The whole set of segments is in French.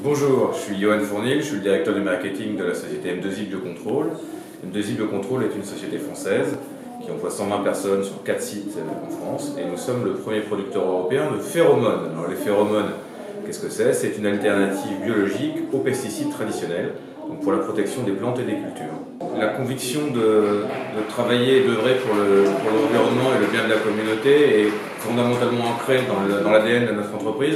Bonjour, je suis Johan Fournil, je suis le directeur du marketing de la société M2I Biocontrol. M2I Biocontrol est une société française qui emploie 120 personnes sur 4 sites en France et nous sommes le premier producteur européen de phéromones. Alors les phéromones, qu'est-ce que c'est? C'est une alternative biologique aux pesticides traditionnels, donc pour la protection des plantes et des cultures. La conviction de travailler et d'œuvrer pour l'environnement et le bien de la communauté est fondamentalement ancrée dans l'ADN de notre entreprise.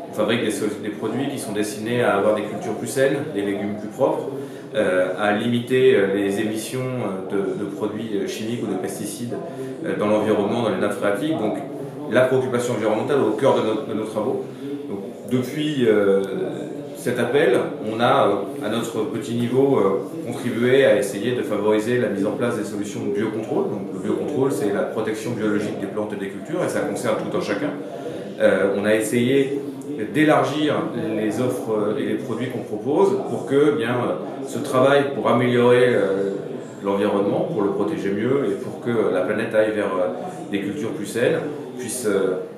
On fabrique des produits qui sont destinés à avoir des cultures plus saines, des légumes plus propres, à limiter les émissions de produits chimiques ou de pesticides dans l'environnement, dans les nappes phréatiques. Donc la préoccupation environnementale est au cœur de nos travaux. Donc, depuis cet appel, on a à notre petit niveau contribué à essayer de favoriser la mise en place des solutions de biocontrôle. Donc le biocontrôle, c'est la protection biologique des plantes et des cultures et ça concerne tout un chacun. On a essayé d'élargir les offres et les produits qu'on propose pour que ce travail pour améliorer l'environnement, pour le protéger mieux et pour que la planète aille vers des cultures plus saines puisse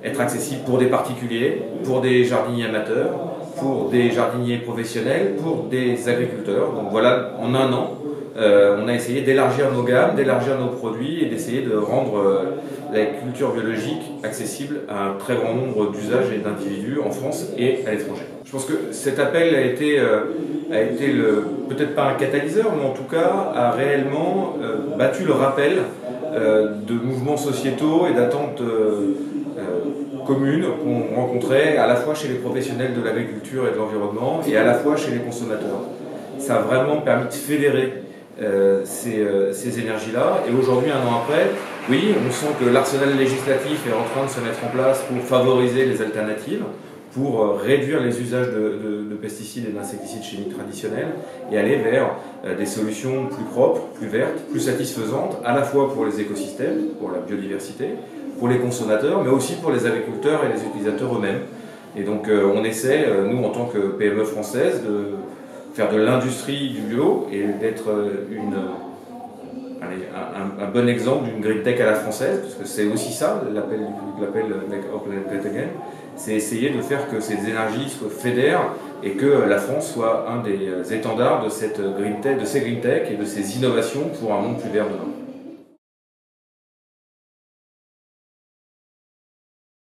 être accessible pour des particuliers, pour des jardiniers amateurs, pour des jardiniers professionnels, pour des agriculteurs. Donc voilà, en un an, on a essayé d'élargir nos gammes, d'élargir nos produits et d'essayer de rendre la culture biologique accessible à un très grand nombre d'usages et d'individus en France et à l'étranger. Je pense que cet appel a été peut-être pas un catalyseur, mais en tout cas a réellement battu le rappel de mouvements sociétaux et d'attentes communes qu'on rencontrait à la fois chez les professionnels de l'agriculture et de l'environnement et à la fois chez les consommateurs. Ça a vraiment permis de fédérer ces énergies-là. Et aujourd'hui, un an après, oui, on sent que l'arsenal législatif est en train de se mettre en place pour favoriser les alternatives, pour réduire les usages de pesticides et d'insecticides chimiques traditionnels et aller vers des solutions plus propres, plus vertes, plus satisfaisantes, à la fois pour les écosystèmes, pour la biodiversité, pour les consommateurs, mais aussi pour les agriculteurs et les utilisateurs eux-mêmes. Et donc on essaie, nous en tant que PME française, de faire de l'industrie du bio et d'être un bon exemple d'une green tech à la française, parce que c'est aussi ça l'appel Make Our Planet Great Again, c'est essayer de faire que ces énergies se fédèrent et que la France soit un des étendards de ces green tech et de ces innovations pour un monde plus vert demain.